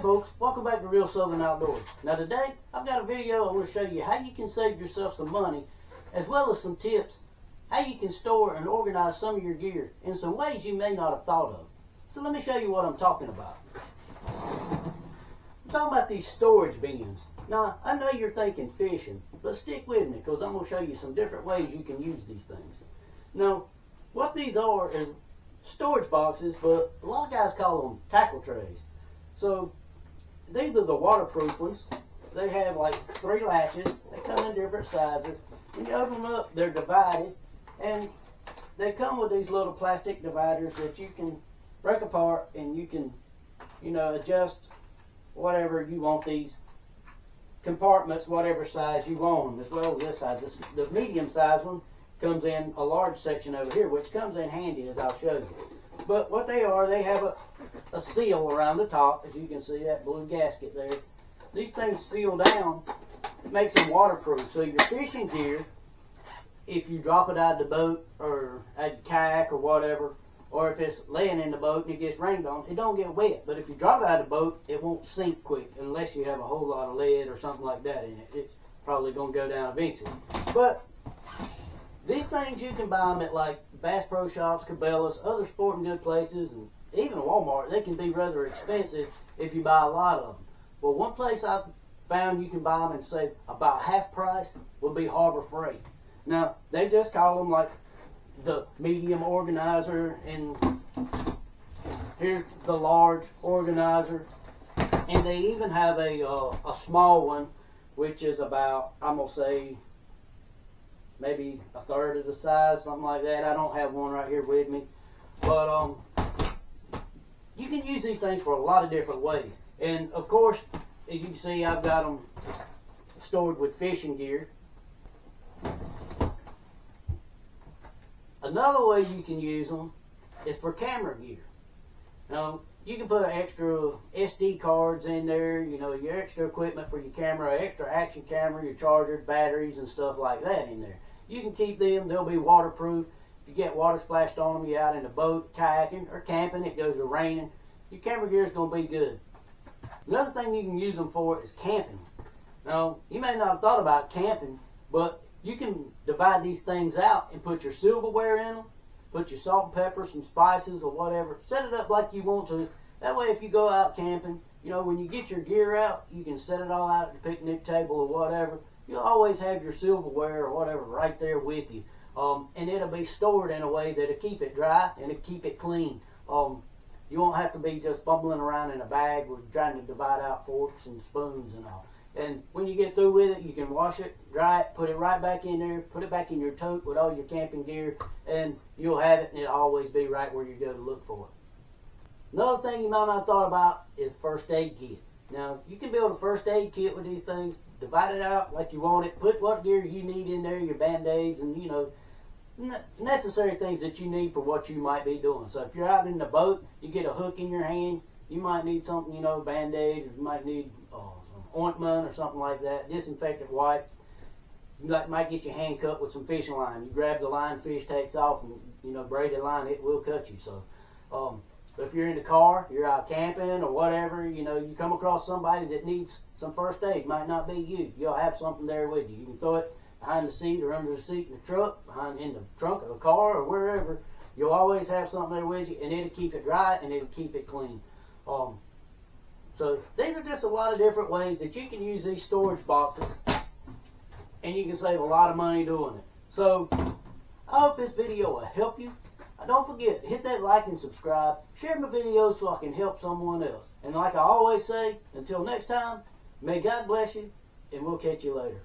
folks, welcome back to Real Southern Outdoors. Now today, I've got a video I want to show you how you can save yourself some money, as well as some tips, how you can store and organize some of your gear in some ways you may not have thought of. So let me show you what I'm talking about. I'm talking about these storage bins. Now, I know you're thinking fishing, but stick with me because I'm going to show you some different ways you can use these things. Now, what these are is storage boxes, but a lot of guys call them tackle trays. So these are the waterproof ones. They have like 3 latches. They come in different sizes. When you open them up, they're divided, and they come with these little plastic dividers that you can break apart, and you can, adjust whatever you want these compartments, whatever size you want them, as well as this size. The medium size one comes in a large section over here, which comes in handy, as I'll show you. But what they are, they have a seal around the top, as you can see, that blue gasket there. These things seal down. It makes them waterproof. So your fishing gear, if you drop it out of the boat or at a kayak or whatever, or if it's laying in the boat and it gets rained on, it don't get wet. But if you drop it out of the boat, it won't sink quick unless you have a whole lot of lead or something like that in it. It's probably going to go down eventually. But these things, you can buy them at like Bass Pro Shops, Cabela's, other sporting good places, and even Walmart. They can be rather expensive if you buy a lot of them. But one place I've found you can buy them and save about half price would be Harbor Freight. Now, they just call them like the medium organizer, and here's the large organizer. And they even have a small one, which is about, I'm going to say, maybe a third of the size, something like that. I don't have one right here with me. But you can use these things for a lot of different ways. And of course, as you can see, I've got them stored with fishing gear. Another way you can use them is for camera gear. Now, you can put extra SD cards in there, your extra equipment for your camera, extra action camera, your chargers, batteries, and stuff like that in there. You can keep them. They'll be waterproof. If you get water splashed on them, you're out in the boat, kayaking, or camping, it goes to raining, your camera gear is going to be good. Another thing you can use them for is camping. Now, you may not have thought about camping, but you can divide these things out and put your silverware in them, put your salt and pepper, some spices or whatever. Set it up like you want to. That way, if you go out camping, when you get your gear out, you can set it all out at the picnic table or whatever. You'll always have your silverware or whatever right there with you. And it'll be stored in a way that'll keep it dry and it'll keep it clean. You won't have to be just bumbling around in a bag with trying to divide out forks and spoons and all. And when you get through with it, you can wash it, dry it, put it right back in there, put it back in your tote with all your camping gear, and you'll have it, and it'll always be right where you go to look for it. Another thing you might not have thought about is first aid kit. Now, you can build a first aid kit with these things, divide it out like you want it, put what gear you need in there, your Band-Aids, and, necessary things that you need for what you might be doing. So if you're out in the boat, you get a hook in your hand, you might need something, Band-Aid, or you might need ointment or something like that, disinfectant wipe. You might get your hand cut with some fishing line. You grab the line, fish takes off, and braided line, it will cut you. So if you're in the car, you're out camping or whatever, you come across somebody that needs some first aid, might not be you. You'll have something there with you. You can throw it behind the seat or under the seat in the truck, in the trunk of the car or wherever. You'll always have something there with you, and it'll keep it dry and it'll keep it clean. So these are just a lot of different ways that you can use these storage boxes, and you can save a lot of money doing it. So I hope this video will help you. Don't forget, hit that like and subscribe. Share my videos so I can help someone else. And like I always say, until next time, may God bless you, and we'll catch you later.